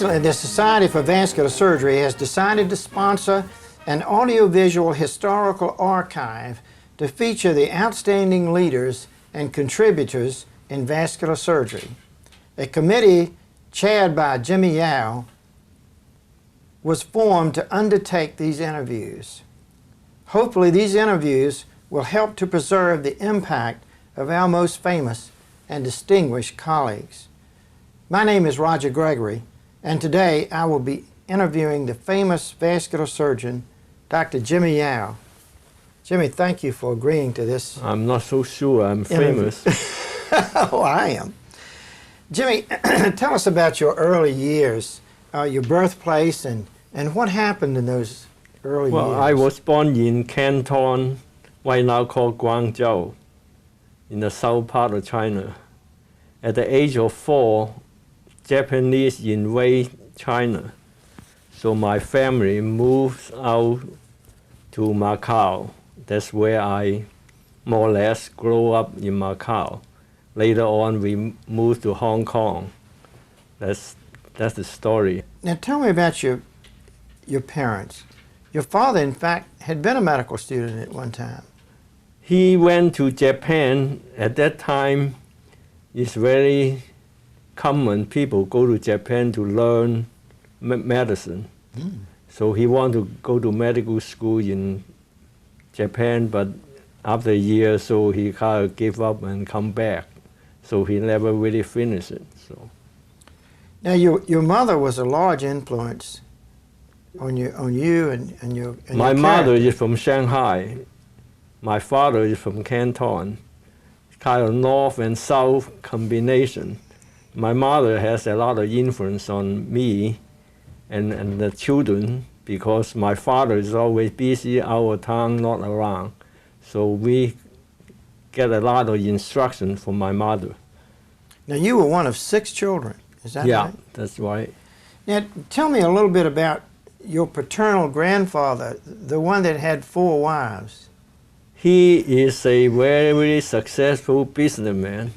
Recently, the Society for Vascular Surgery has decided to sponsor an audiovisual historical archive to feature the outstanding leaders and contributors in vascular surgery. A committee chaired by Jimmy Yao was formed to undertake these interviews. Hopefully, these interviews will help to preserve the impact of our most famous and distinguished colleagues. My name is Roger Gregory, and today I will be interviewing the famous vascular surgeon, Dr. Jimmy Yao. Jimmy, thank you for agreeing to this. I'm not so sure I'm famous. Oh, I am. Jimmy, tell us about your early years, your birthplace, and what happened in those early years. Well, I was born in Canton, right now called Guangzhou, in the south part of China. At the age of 4, Japanese invade China. So my family moved out to Macau. That's where I more or less grew up in Macau. Later on, we moved to Hong Kong. That's the story. Now tell me about your parents. Your father, in fact, had been a medical student at one time. He went to Japan. At that time, it's very common people go to Japan to learn medicine. So he wanted to go to medical school in Japan, but after a year or so, he kind of gave up and come back. So he never really finished it. So. Now, your mother was a large influence on you and your My mother is from Shanghai. My father is from Canton. Kind of north and south combination. My mother has a lot of influence on me and the children because my father is always busy out of town, not around. So we get a lot of instruction from my mother. Now, you were one of 6 children, is that right? Yeah, that's right. Now, tell me a little bit about your paternal grandfather, the one that had 4 wives. He is a very successful businessman,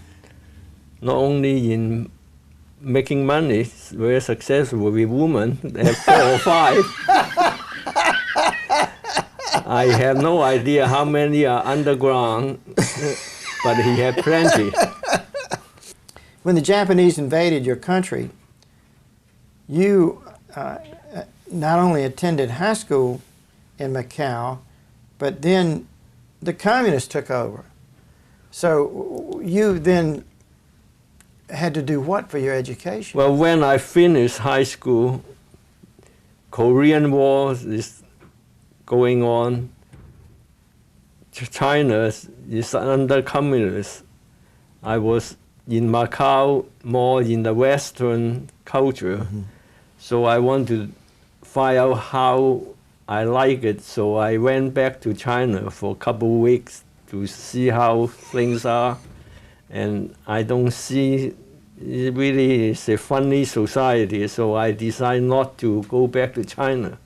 not only in making money, very successful with women. They have 4 or 5. I have no idea how many are underground, but he had plenty. When the Japanese invaded your country, you not only attended high school in Macau, but then the communists took over. So you then had to do what for your education? Well, when I finished high school, Korean War is going on. China is under communists. I was in Macau, more in the Western culture. So I want to find out how I like it. So I went back to China for a couple of weeks to see how things are. And I don't see it really is a funny society, so I decided not to go back to China.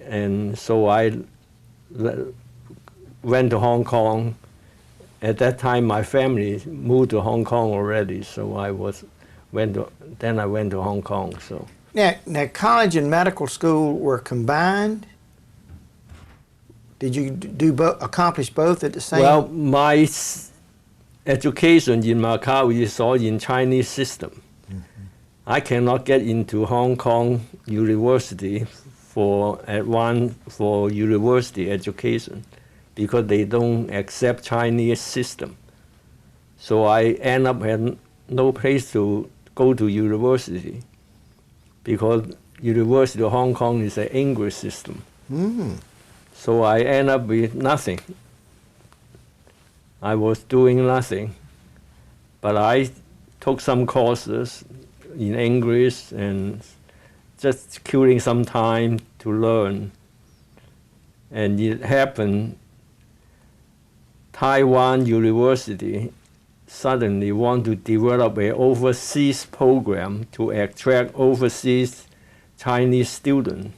And so I went to Hong Kong. At that time, my family moved to Hong Kong already, so I went to Hong Kong. So now college and medical school were combined. Did you accomplish both at the same? Well, my education in Macau is all in Chinese system. I cannot get into Hong Kong University for university education because they don't accept Chinese system. So I end up having no place to go to university because University of Hong Kong is an English system. So I end up with nothing. I was doing nothing, but I took some courses in English and just killing some time to learn. And it happened, Taiwan University suddenly want to develop an overseas program to attract overseas Chinese students.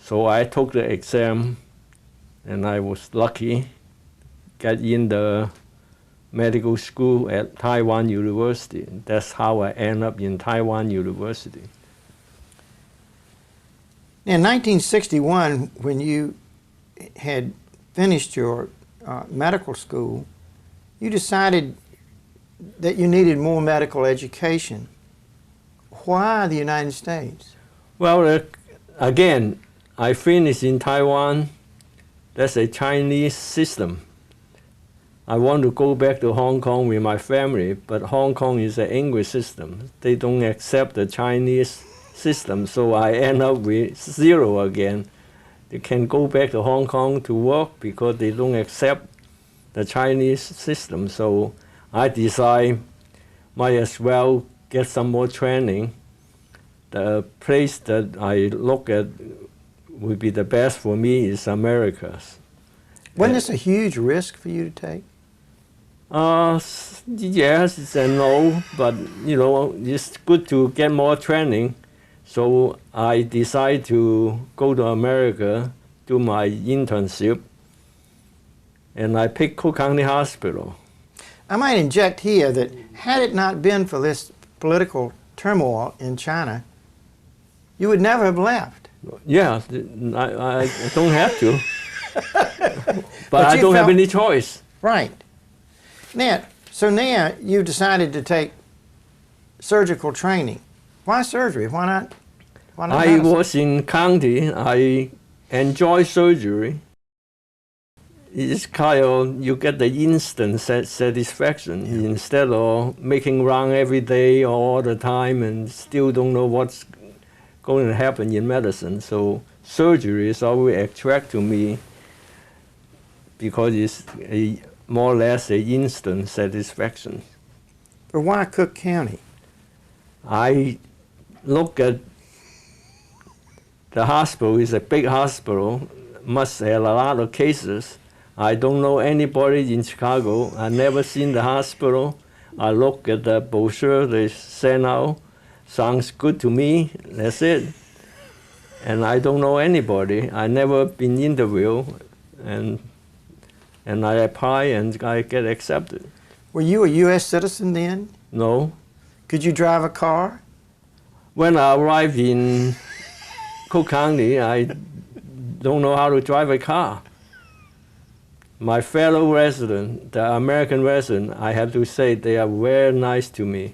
So I took the exam and I was lucky, got in the medical school at Taiwan University. That's how I ended up in Taiwan University. In 1961, when you had finished your medical school, you decided that you needed more medical education. Why the United States? Well, again, I finished in Taiwan. That's a Chinese system. I want to go back to Hong Kong with my family, but Hong Kong is an English system. They don't accept the Chinese system, so I end up with 0 again. They can go back to Hong Kong to work because they don't accept the Chinese system. So I decide might as well get some more training. The place that I look at would be the best for me is Americas. Wasn't this a huge risk for you to take? Yes and no, but you know, it's good to get more training. So I decided to go to America, do my internship, and I picked Cook County Hospital. I might inject here that had it not been for this political turmoil in China, you would never have left. Yeah, I don't have to, but I don't have any choice. Right. Now, so now you've decided to take surgical training. Why surgery? Why not? I medicine? was in county. I enjoy surgery. It's kind of, you get the instant satisfaction instead of making round every day or all the time and still don't know what's going to happen in medicine. So surgery is always attract to me because it's more or less an instant satisfaction. But why Cook County? I look at the hospital is a big hospital, must have a lot of cases. I don't know anybody in Chicago. I never seen the hospital. I look at the brochure they sent out. Sounds good to me. That's it. And I don't know anybody. I never been interviewed, and I apply and I get accepted. Were you a U.S. citizen then? No. Could you drive a car? When I arrived in Cook County, I don't know how to drive a car. My fellow resident, the American resident, I have to say they are very nice to me.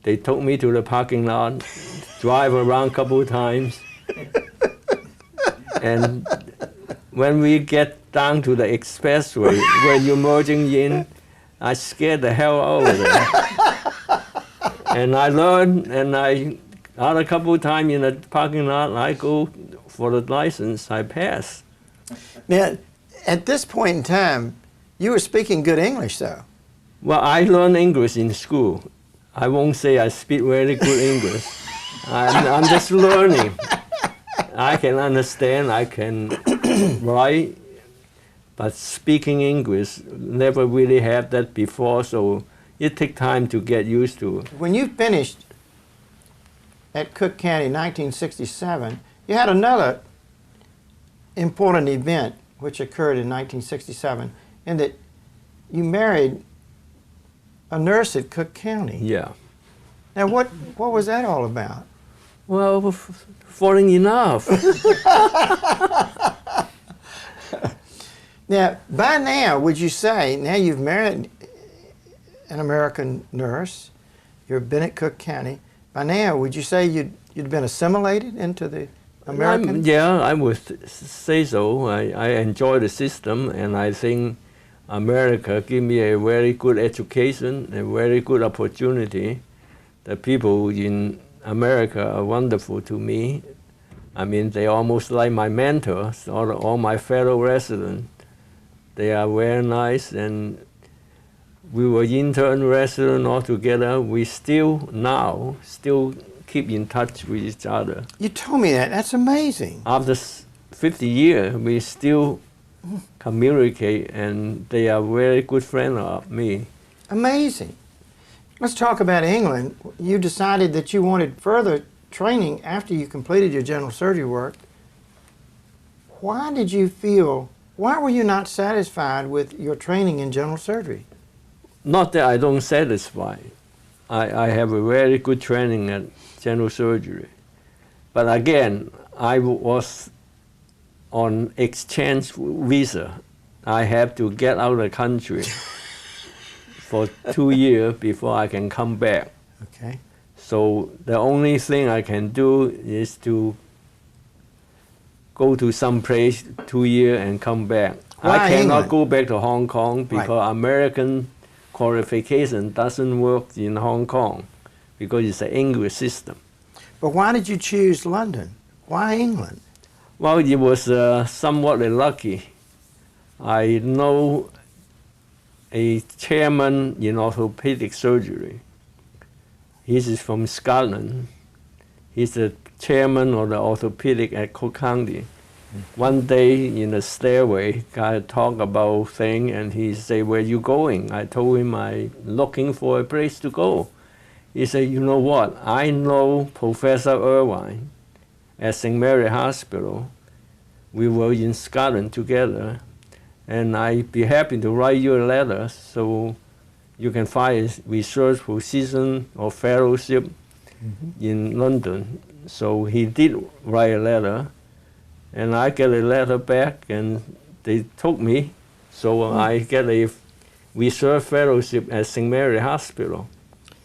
They took me to the parking lot, drive around a couple of times, and when we get down to the expressway where you're merging in, I scared the hell out of them. And I learned, and out a couple of times in the parking lot, I go for the license, I pass. Now, at this point in time, you were speaking good English, though. Well, I learned English in school. I won't say I speak very good English. I'm just learning. I can understand, I can write, but speaking English, never really had that before, so it takes time to get used to. When you finished at Cook County in 1967, you had another important event which occurred in 1967, in that you married a nurse at Cook County. Yeah. Now, what was that all about? Well, falling in love. Now, by now, would you say, now you've married an American nurse, you've been at Cook County, by now, would you say you'd been assimilated into the American? Yeah, I would say so. I enjoy the system, and I think America gave me a very good education, a very good opportunity. The people in America are wonderful to me. I mean, they almost like my mentors, all my fellow residents. They are very nice, and we were intern resident all together. We still keep in touch with each other. You told me that. That's amazing. After 50 years, we still communicate, and they are very good friends of me. Amazing. Let's talk about England. You decided that you wanted further training after you completed your general surgery work. Why were you not satisfied with your training in general surgery? Not that I don't satisfy. I have a very good training at general surgery. But again, I was on exchange visa. I have to get out of the country for 2 years before I can come back. Okay. So the only thing I can do is to go to some place 2 years and come back. Why I cannot England? go back to Hong Kong because Right. American qualification doesn't work in Hong Kong because it's an English system. But why did you choose London? Why England? Well, it was somewhat lucky. I know a chairman in orthopedic surgery. He is from Scotland. He's the chairman of the orthopedic at Cook County. One day in the stairway, guy talk about thing, and he say, "Where you going?" I told him I looking for a place to go. He said, "You know what? I know Professor Irvine at St. Mary Hospital. We were in Scotland together, and I'd be happy to write you a letter so you can find a research position or fellowship in London." So he did write a letter, and I get a letter back, and they took me. So I get a research fellowship at St. Mary Hospital.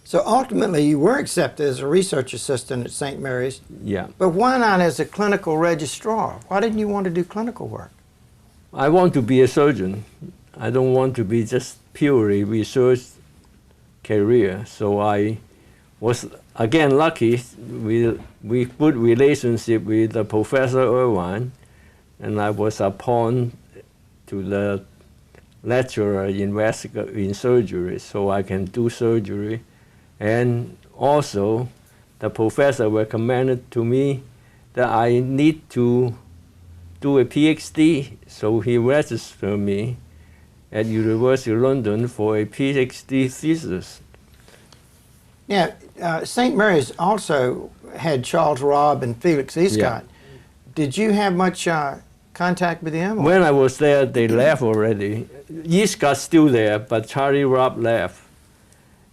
So ultimately, you were accepted as a research assistant at St. Mary's, Yeah. but why not as a clinical registrar? Why didn't you want to do clinical work? I want to be a surgeon. I don't want to be just purely research career. So I was again lucky. We good relationship with the Professor Irvine, and I was appointed to the lecturer in surgery, so I can do surgery. And also, the professor recommended to me that I need to do a PhD, so he registered me at University of London for a PhD thesis. Yeah, St. Mary's also had Charles Robb and Felix Escott. Did you have much contact with them? When I was there, they left already. Escott's still there, but Charlie Robb left.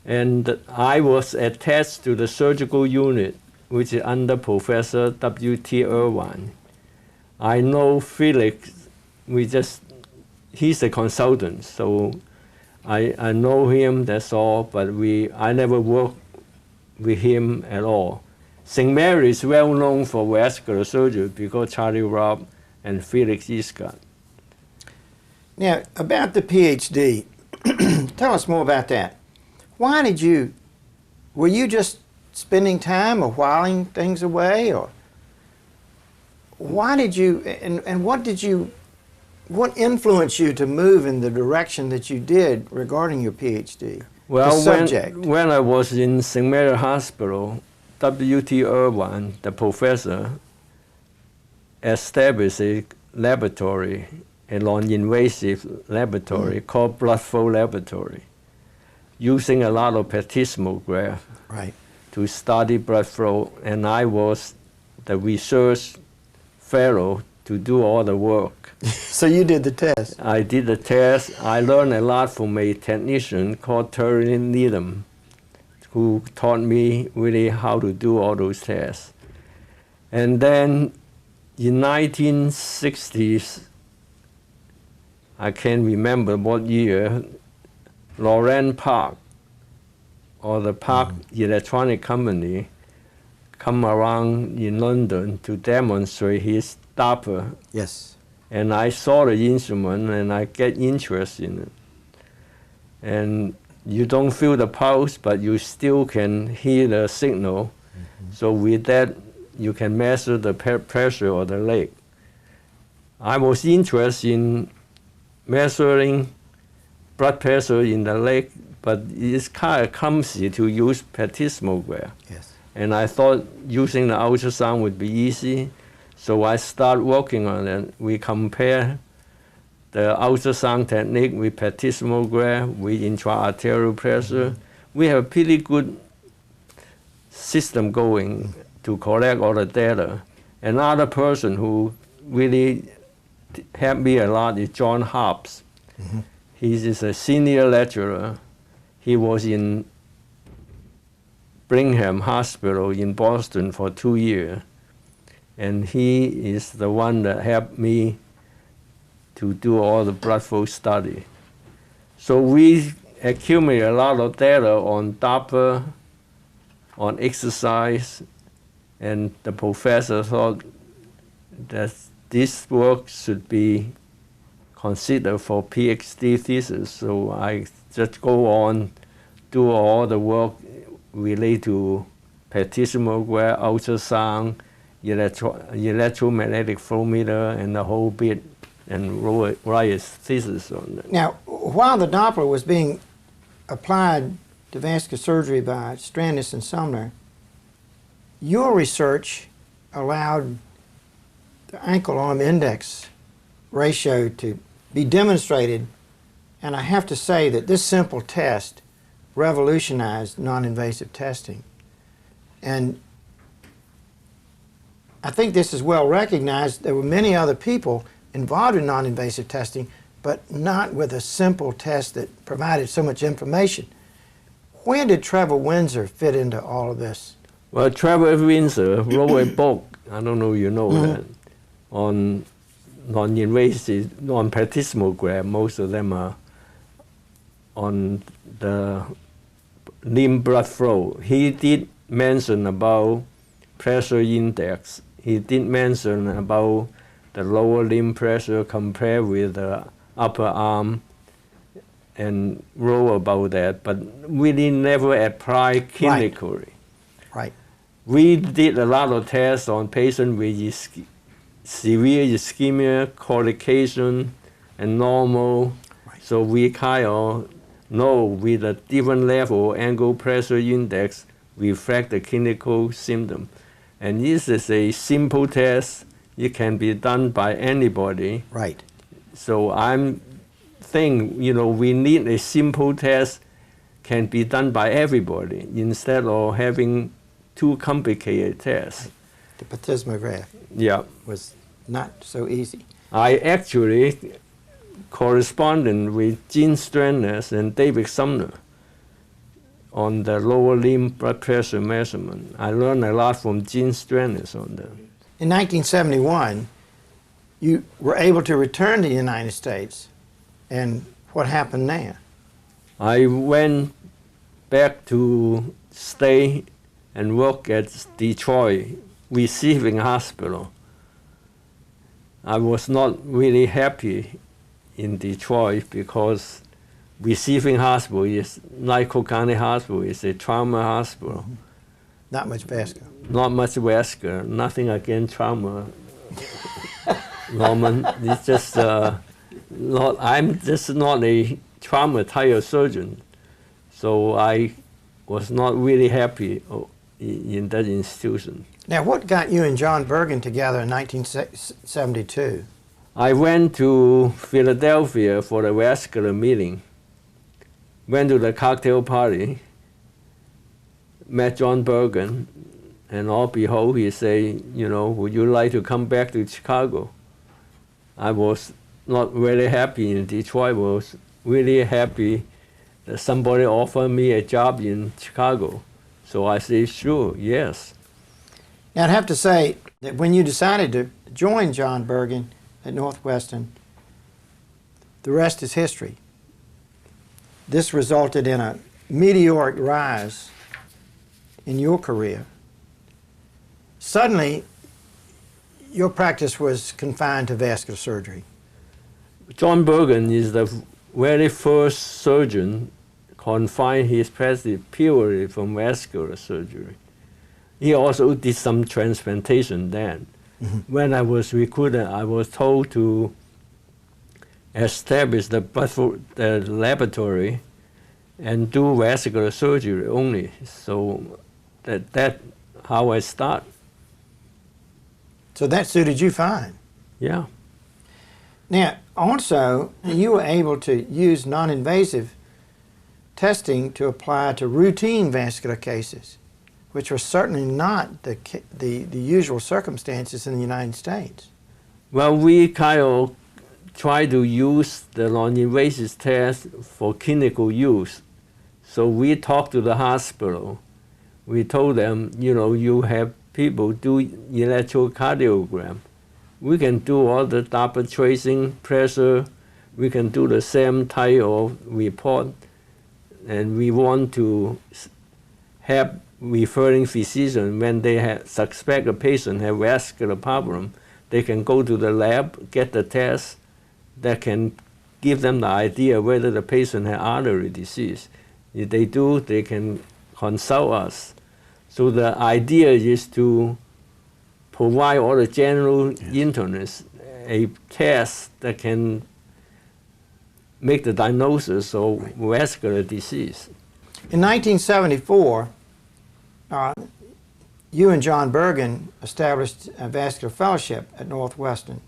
And I was attached to the surgical unit, which is under Professor W.T. Irvine. I know Felix, he's a consultant, so I know him, that's all, but I never worked with him at all. St. Mary is well known for vascular surgery because Charlie Robb and Felix Escott. Now, about the PhD, tell us more about that. Why were you just spending time or whiling things away, or why did you, and what influenced you to move in the direction that you did regarding your PhD? Well, the subject. When I was in St. Mary Hospital, W.T. Irvine, the professor, established a laboratory, a non-invasive laboratory called blood flow laboratory, using a lot of plethysmograph to study blood flow, and I was the research fellow to do all the work. So you did the test? I did the test. I learned a lot from a technician called Terry Needham, who taught me really how to do all those tests. And then in 1960s, I can't remember what year, Loren Park, or the Park Electronic Company, come around in London to demonstrate his Doppler. Yes. And I saw the instrument and I get interest in it. And you don't feel the pulse, but you still can hear the signal. So with that, you can measure the pressure of the leg. I was interested in measuring blood pressure in the leg, but it's kind of clumsy to use plethysmograph. Yes. And I thought using the ultrasound would be easy, so I started working on it. We compare the ultrasound technique with plethysmograph, with intra-arterial pressure. We have a pretty good system going to collect all the data. Another person who really helped me a lot is John Hobbs. He is a senior lecturer. He was in Brigham Hospital in Boston for 2 years. and he is the one that helped me to do all the blood flow study. So we accumulate a lot of data on Doppler, on exercise, and the professor thought that this work should be considered for PhD thesis. So I just go on, do all the work related to plethysmograph, ultrasound, electromagnetic flow meter, and the whole bit, and wrote a thesis on it. Now, while the Doppler was being applied to vascular surgery by Strandis and Sumner, your research allowed the ankle-arm index ratio to be demonstrated, and I have to say that this simple test revolutionized non-invasive testing. And I think this is well recognized. There were many other people involved in non-invasive testing, but not with a simple test that provided so much information. Where did Trevor Windsor fit into all of this? Well, Trevor Windsor wrote a book, I don't know if you know that, on non-invasive, non-plethysmograph. Most of them are on the limb blood flow. He did mention about pressure index. He did mention about the lower limb pressure compared with the upper arm, and wrote about that, but really never applied clinically. Right. We did a lot of tests on patients with severe ischemia, collocation, and normal. Right. So we kind of know with a different level angle pressure index reflect the clinical symptom. And this is a simple test. It can be done by anybody. Right. So I'm think, we need a simple test can be done by everybody instead of having too complicated tests. The plethysmograph Yeah. was not so easy. I actually corresponded with Gene Strandis and David Sumner on the lower limb blood pressure measurement. I learned a lot from Gene Strandis on that. In 1971, you were able to return to the United States, and what happened there? I went back to stay and work at Detroit Receiving Hospital. I was not really happy in Detroit because Receiving Hospital is, like Cook County Hospital, is a trauma hospital. Not much vascular. Not much vascular, nothing against trauma. Norman, it's just I'm just not a trauma type of surgeon. So I was not really happy in that institution. Now, what got you and John Bergen together in 1972? I went to Philadelphia for the vascular meeting, went to the cocktail party, met John Bergen, and all behold, he said, would you like to come back to Chicago? I was not really happy in Detroit, was really happy that somebody offered me a job in Chicago. So I said, sure, yes. Now, I'd have to say that when you decided to join John Bergen at Northwestern, the rest is history. This resulted in a meteoric rise in your career. Suddenly, your practice was confined to vascular surgery. John Bergen is the very first surgeon confined his practice purely from vascular surgery. He also did some transplantation then. Mm-hmm. When I was recruited, I was told to establish the laboratory and do vascular surgery only. So that's how I start. So that suited you fine. Yeah. Now, also, you were able to use non-invasive testing to apply to routine vascular cases, which were certainly not the usual circumstances in the United States. Well, we kind of try to use the non-invasive test for clinical use. So we talked to the hospital. We told them, you have people do electrocardiogram. We can do all the Doppler tracing, pressure. We can do the same type of report. And we want to help referring physicians when they suspect a patient have vascular problem. They can go to the lab, get the test that can give them the idea whether the patient has artery disease. If they do, they can consult us. So the idea is to provide all the general internists a test that can make the diagnosis of vascular disease. In 1974, you and John Bergen established a vascular fellowship at Northwestern,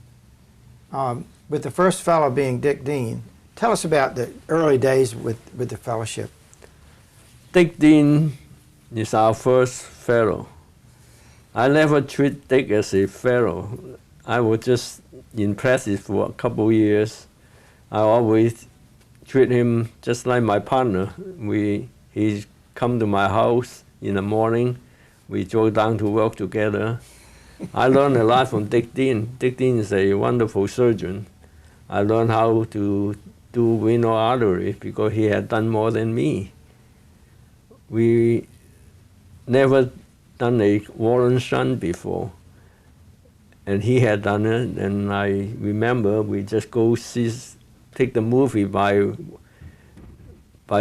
with the first fellow being Dick Dean. Tell us about the early days with the fellowship. Dick Dean is our first fellow. I never treat Dick as a fellow. I was just in practice for a couple of years. I always treat him just like my partner. He come to my house in the morning. We go down to work together. I learned a lot from Dick Dean. Dick Dean is a wonderful surgeon. I learned how to do renal artery because he had done more than me. We never done a Warren shunt before, and he had done it. And I remember we just go take the movie by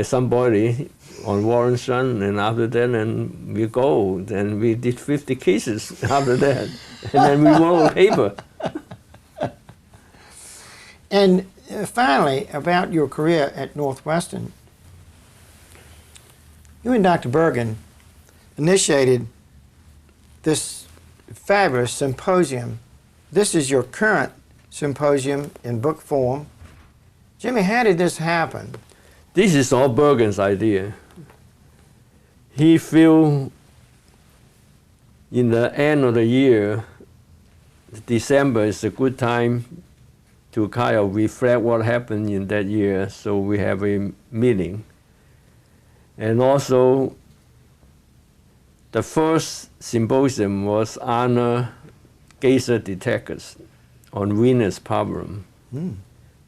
somebody on Warren shunt, and after that, and we go. Then we did 50 cases after that, and then we wrote a paper. And finally, about your career at Northwestern, you and Dr. Bergen initiated this fabulous symposium. This is your current symposium in book form. Jimmy, how did this happen? This is all Bergen's idea. He feel in the end of the year, December is a good time to kind of reflect what happened in that year, so we have a meeting. And also, the first symposium was honor Geyser detectors on venous problem.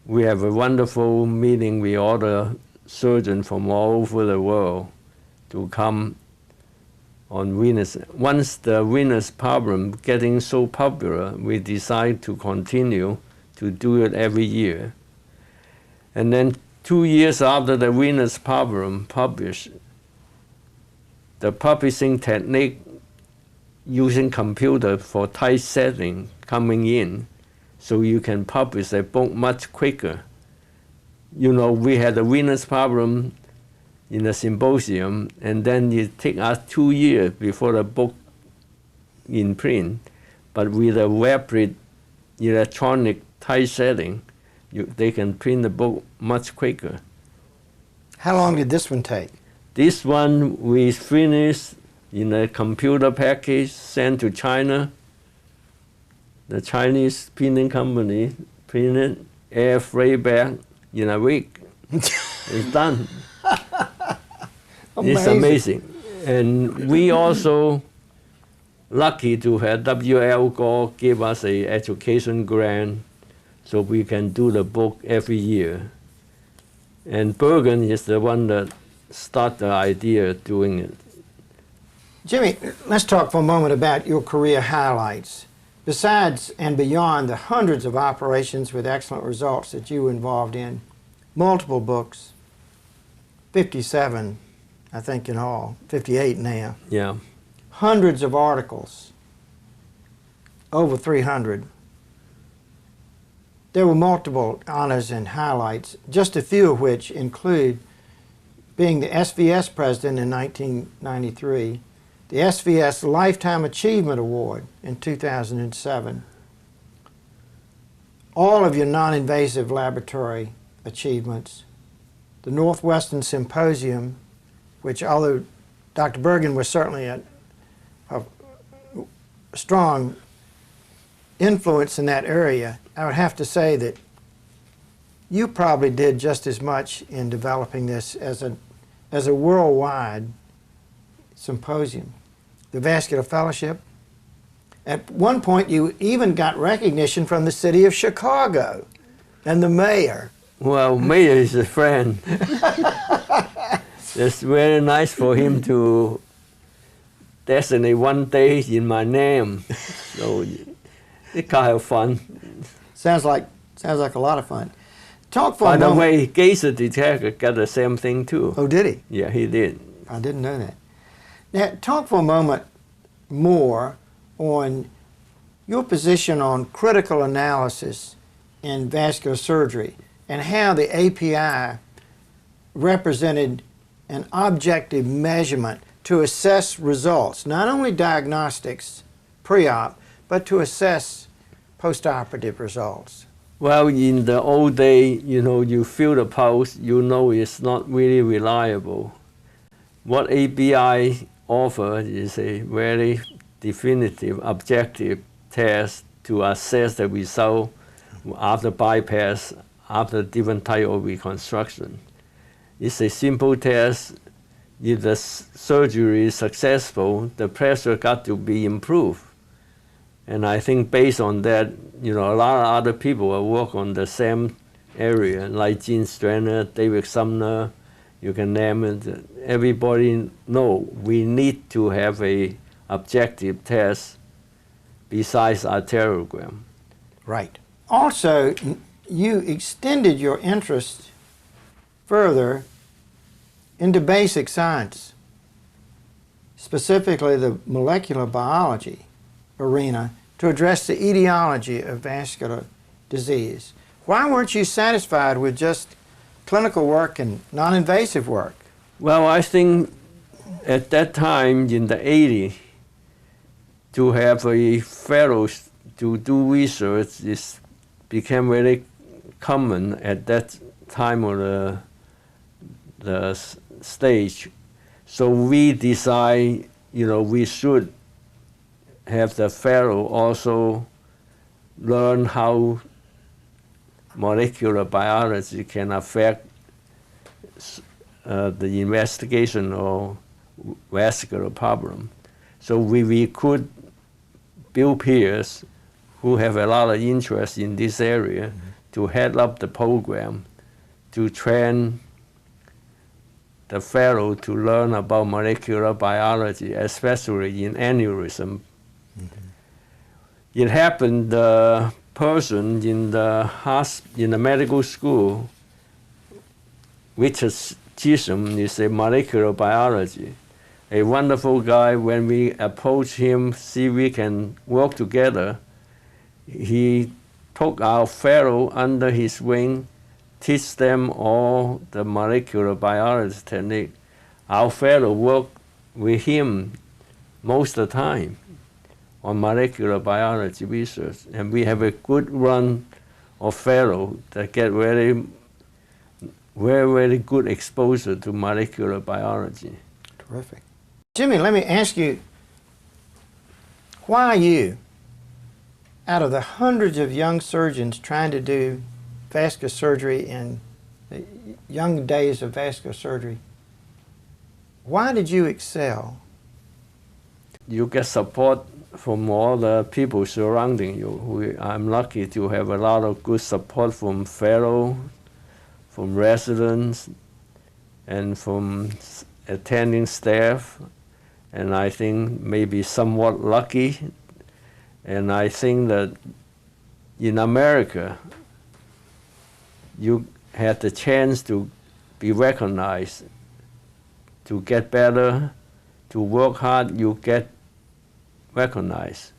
We have a wonderful meeting with all the surgeons from all over the world to come on venous. Once the venous problem getting so popular, we decide to continue to do it every year. And then 2 years after the venous problem published, the publishing technique using computer for typesetting coming in, so you can publish a book much quicker. You know, we had a venous problem in the symposium, and then it take us 2 years before the book in print. But with a rapid electronic typesetting, they can print the book much quicker. How long did this one take? This one we finished in a computer package sent to China. The Chinese printing company printed, air freight back in a week. It's done. It's amazing. And we also lucky to have W.L. Gore give us a education grant so we can do the book every year. And Bergen is the one that started the idea of doing it. Jimmy, let's talk for a moment about your career highlights. Besides and beyond the hundreds of operations with excellent results that you were involved in, multiple books, 57, I think in all, 58 now. Yeah. Hundreds of articles, over 300. There were multiple honors and highlights, just a few of which include being the SVS president in 1993, the SVS Lifetime Achievement Award in 2007, all of your non-invasive laboratory achievements, the Northwestern Symposium, which although Dr. Bergen was certainly a strong influence in that area, I would have to say that you probably did just as much in developing this as a worldwide symposium. The Vascular Fellowship, At one point, you even got recognition from the city of Chicago and the mayor. Well, Mayor is a friend. It's very nice for him to designate one day in my name. So it's kind of fun. Sounds like a lot of fun. Talk for By a the moment. way, Gazer Detector got the same thing too. Oh, did he? Yeah, he did. I didn't know that. Now, talk for a moment more on your position on critical analysis in vascular surgery and how the API represented an objective measurement to assess results, not only diagnostics pre-op, but to assess postoperative results. Well, in the old day, you feel the pulse, it's not really reliable. What ABI offers is a very definitive, objective test to assess the result after bypass, after different type of reconstruction. It's a simple test. If the surgery is successful, the pressure got to be improved. And I think based on that, a lot of other people will work on the same area, like Gene Straner, David Sumner, you can name it. Everybody know we need to have a objective test besides arteriogram. Right. Also, you extended your interest further into basic science, specifically the molecular biology arena, to address the etiology of vascular disease. Why weren't you satisfied with just clinical work and non-invasive work? Well, I think at that time in the 80s, to have a fellow to do research became very common at that time of the stage. So we decide, we should have the fellow also learn how molecular biology can affect the investigation of vascular problem. So we recruit Bill Pierce, who have a lot of interest in this area, to head up the program, to train the fellow to learn about molecular biology, especially in aneurysm. It happened the person in the medical school, Richard Chisholm, is a molecular biology, a wonderful guy. When we approached him, see we can work together, he took our fellow under his wing, teach them all the molecular biology technique. Our fellow worked with him most of the time on molecular biology research, and we have a good run of fellow that get very, very, very good exposure to molecular biology. Terrific. Jimmy, let me ask you, why you, out of the hundreds of young surgeons trying to do vascular surgery in the young days of vascular surgery, why did you excel? You get support from all the people surrounding you. I'm lucky to have a lot of good support from fellow, from residents, and from attending staff. And I think maybe somewhat lucky. And I think that in America, you had the chance to be recognized, to get better, to work hard, you get recognized.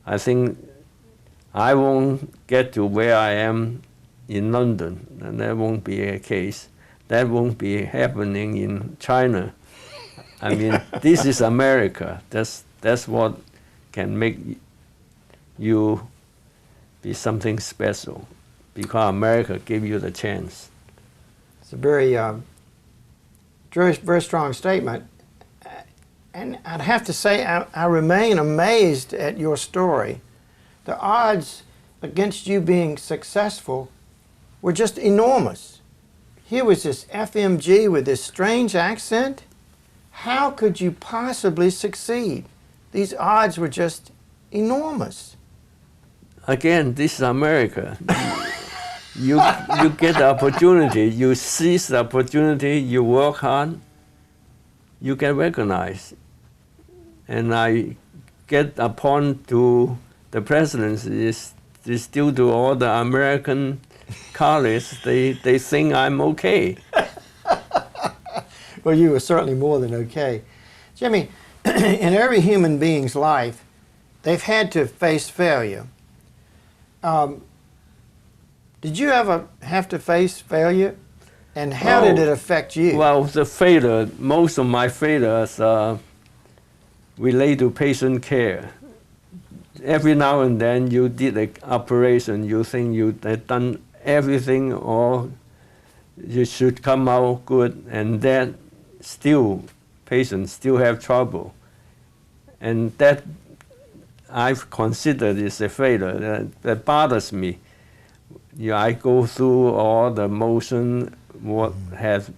I think I won't get to where I am in London, and that won't be a case. That won't be happening in China. I mean, this is America. That's what can make you be something special, because America gave you the chance. It's a very, very strong statement. And I'd have to say, I remain amazed at your story. The odds against you being successful were just enormous. Here was this FMG with this strange accent. How could you possibly succeed? These odds were just enormous. Again, this is America. You get the opportunity, you seize the opportunity, you work hard, you get recognized. And I get appointed to the presidency is due to all the American colleagues. They think I'm okay. Well, you were certainly more than okay. Jimmy, in every human being's life, they've had to face failure. Did you ever have to face failure? And how did it affect you? Well, the failure, most of my failures relate to patient care. Every now and then you did an operation, you think you had done everything or you should come out good, and that still, patients still have trouble. And that I've considered is a failure. That bothers me. I go through all the motion, what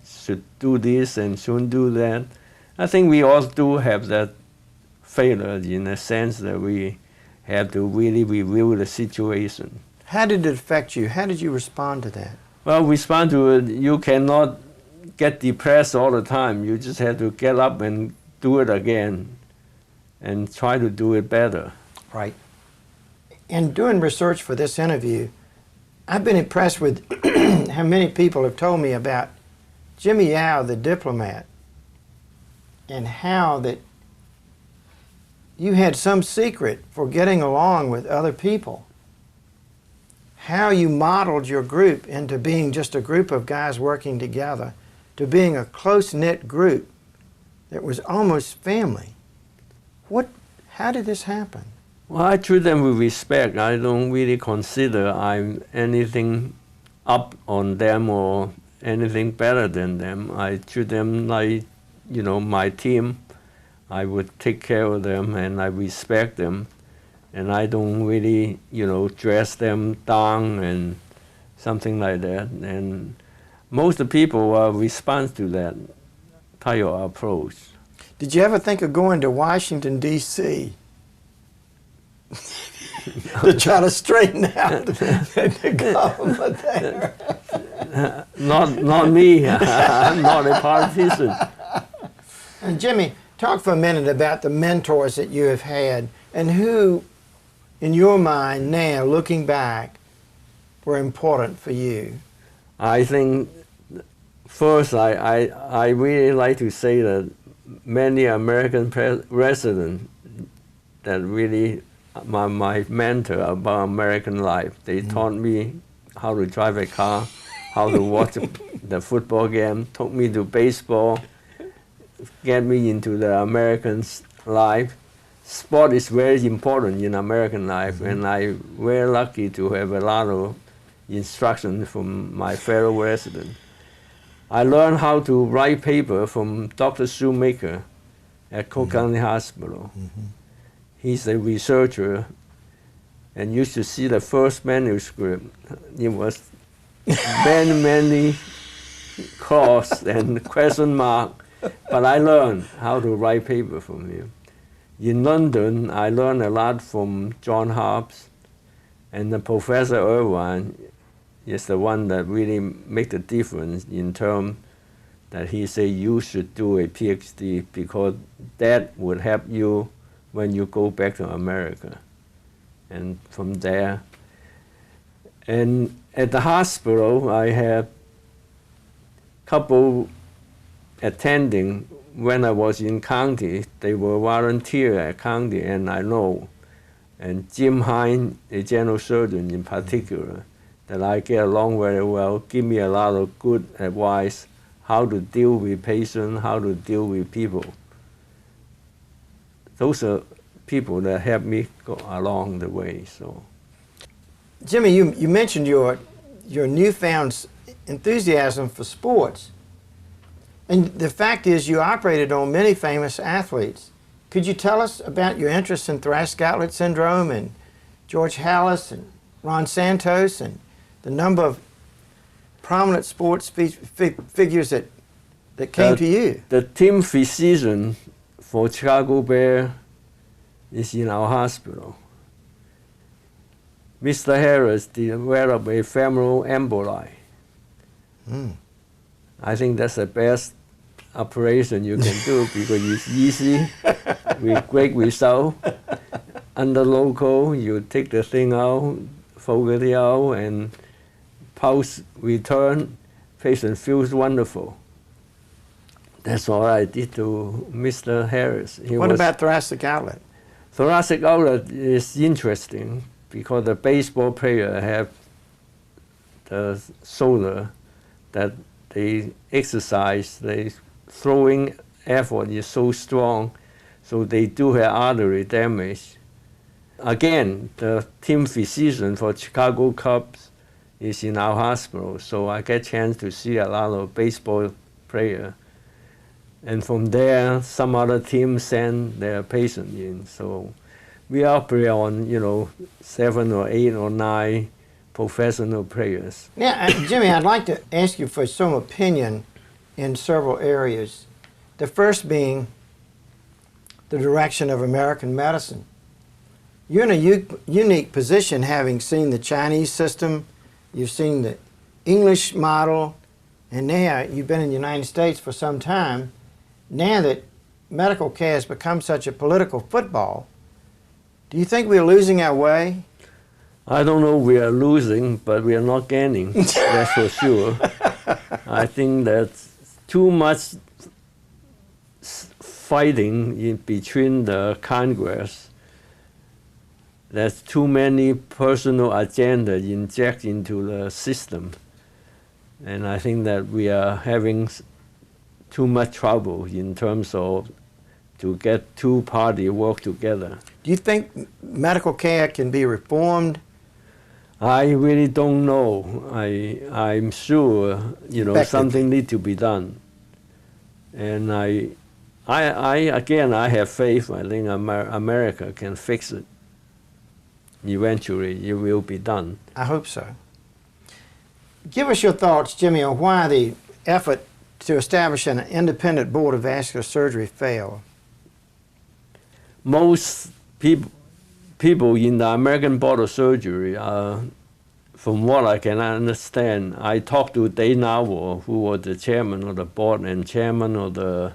should do this and shouldn't do that. I think we all do have that failure in the sense that we have to really review the situation. How did it affect you? How did you respond to that? Well, respond to it, you cannot get depressed all the time. You just have to get up and do it again and try to do it better. Right. In doing research for this interview, I've been impressed with how many people have told me about Jimmy Yao, the diplomat, and how that you had some secret for getting along with other people. How you modeled your group into being just a group of guys working together to being a close-knit group that was almost family. How did this happen? Well, I treat them with respect. I don't really consider I'm anything up on them or anything better than them. I treat them like, my team. I would take care of them and I respect them. And I don't really, dress them down and something like that. And most of the people respond to that type of approach. Did you ever think of going to Washington, D.C.? to try to straighten out the government there? Not me. I'm not a politician. And Jimmy, talk for a minute about the mentors that you have had and who, in your mind now, looking back, were important for you. I think first I really like to say that many American residents that really my mentor about American life. They taught me how to drive a car, how to watch the football game, took me to baseball, get me into the American life. Sport is very important in American life, and I'm very lucky to have a lot of instruction from my fellow residents. I learned how to write paper from Dr. Shoemaker at Cook County Hospital. He's a researcher, and you should see the first manuscript. It was many cross and question mark, but I learned how to write paper from him. In London, I learned a lot from John Hobbs, and the Professor Irvine is the one that really made the difference in terms that he said you should do a PhD because that would help you when you go back to America. And from there, and at the hospital, I had a couple attending when I was in county. They were volunteer at county, and I know. And Jim Hine, a general surgeon in particular, that I get along very well, give me a lot of good advice, how to deal with patients, how to deal with people. Those are people that help me go along the way. So, Jimmy, you mentioned your newfound enthusiasm for sports. And the fact is you operated on many famous athletes. Could you tell us about your interest in thoracic outlet syndrome and George Halas and Ron Santos and the number of prominent sports figures that came to you? The team physician for Chicago Bears is in our hospital. Mr. Harris developed a femoral emboli. I think that's the best operation you can do because it's easy with great result. Under local, you take the thing out, focus it out, and pulse return. Patient feels wonderful. That's all I did to Mr. Harris. What about thoracic outlet? Thoracic outlet is interesting because the baseball player have the shoulder that they exercise, they throwing effort is so strong, so they do have artery damage. Again, the team physician for Chicago Cubs is in our hospital, so I get a chance to see a lot of baseball players. And from there, some other teams send their patient in. So we operate on, 7 or 8 or 9 professional players. Yeah, Jimmy, I'd like to ask you for some opinion in several areas. The first being the direction of American medicine. You're in a unique position, having seen the Chinese system, you've seen the English model, and now you've been in the United States for some time. Now that medical care has become such a political football, do you think we're losing our way? I don't know we are losing, but we are not gaining, that's for sure. I think that's too much fighting in between the Congress. There's too many personal agendas injected into the system. And I think that we are having too much trouble in terms of to get two parties work together. Do you think medical care can be reformed? I really don't know. I'm sure something needs to be done, and I have faith. I think America can fix it. Eventually, it will be done. I hope so. Give us your thoughts, Jimmy, on why the effort to establish an independent board of vascular surgery failed. Most people in the American Board of Surgery, from what I can understand, I talked to Dave Nawal, who was the chairman of the board and chairman of the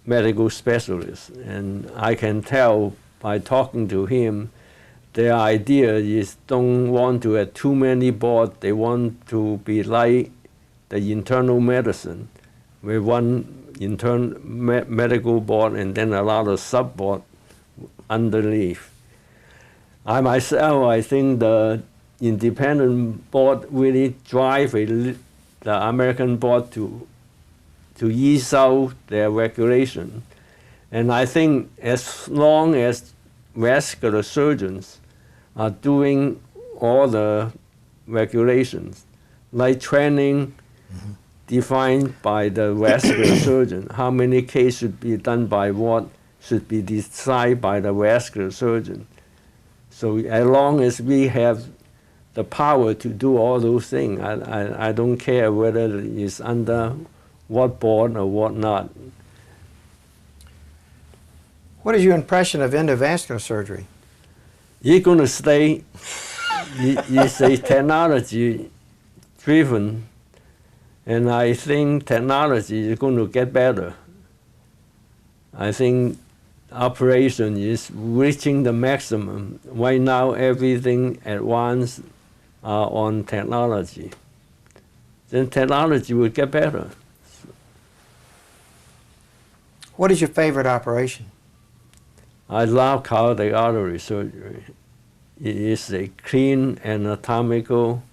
medical specialist, and I can tell by talking to him, their idea is don't want to have too many boards. They want to be like the internal medicine, with one internal medical board and then a lot of sub-board underneath. I think the independent board really drive the American board to ease out their regulation. And I think as long as vascular surgeons are doing all the regulations, like training defined by the vascular surgeon, how many cases should be done by what should be decided by the vascular surgeon. So as long as we have the power to do all those things, I don't care whether it's under what board or what not. What is your impression of endovascular surgery? It's going to stay. It's a technology driven, and I think technology is going to get better. I think operation is reaching the maximum. Right now, everything at once are on technology. Then technology will get better. What is your favorite operation? I love carotid artery surgery. It is a clean anatomical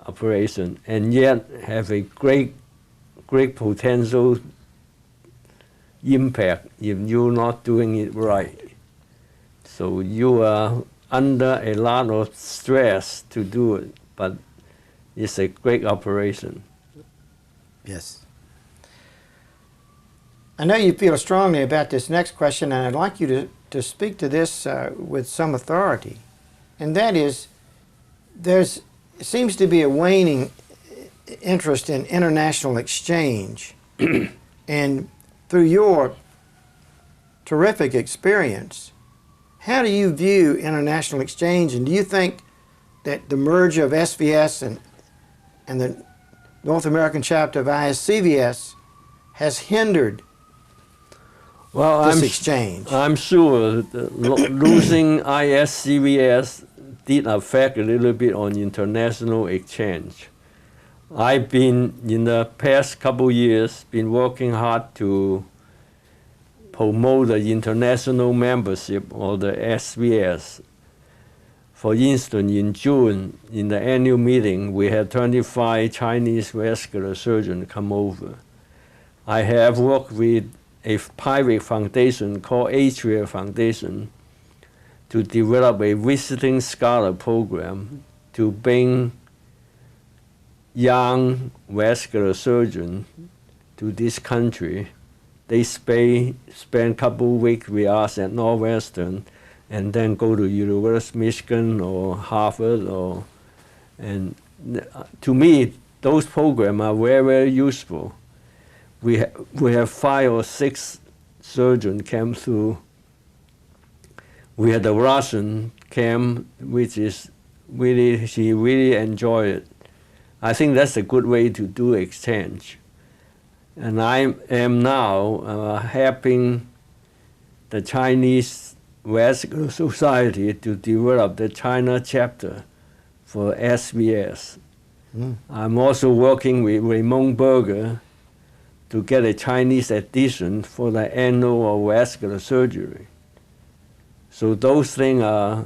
operation and yet have a great potential impact if you're not doing it right. So you are under a lot of stress to do it, but it's a great operation. Yes. I know you feel strongly about this next question, and I'd like you to speak to this with some authority. And that is, there seems to be a waning interest in international exchange. And through your terrific experience, how do you view international exchange, and do you think that the merger of SVS and the North American chapter of ISCVS has hindered this exchange? I'm sure losing ISCVS did affect a little bit on international exchange. I've been, in the past couple years, been working hard to promote the international membership of the SVS. For instance, in June, in the annual meeting, we had 25 Chinese vascular surgeons come over. I have worked with a private foundation called Atria Foundation to develop a visiting scholar program to bring young vascular surgeons to this country. They spend a couple weeks with us at Northwestern and then go to University of Michigan or Harvard. And to me, those programs are very, very useful. We have 5 or 6 surgeons came through. We had the Russian came, which is really, she really enjoyed it. I think that's a good way to do exchange. And I am now helping the Chinese Vascular Society to develop the China chapter for SVS. I'm also working with Raymond Berger to get a Chinese edition for the annual vascular surgery. So those things I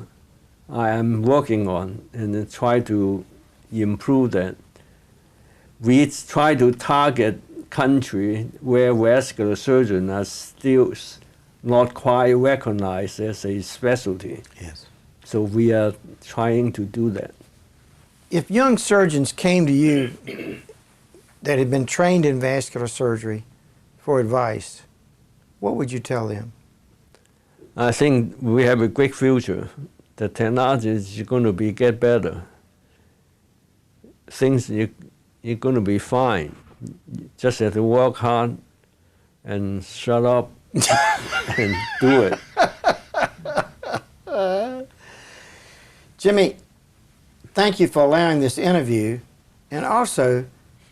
am working on and try to improve that. We try to target countries where vascular surgeons are still not quite recognized as a specialty. Yes. So we are trying to do that. If young surgeons came to you that had been trained in vascular surgery for advice, what would you tell them? I think we have a great future. The technology is going to get better. Things you're going to be fine. Just have to work hard and shut up and do it. Jimmy, thank you for allowing this interview, and also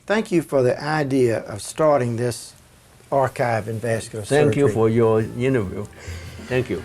thank you for the idea of starting this archive in vascular surgery. Thank you for your interview. Thank you.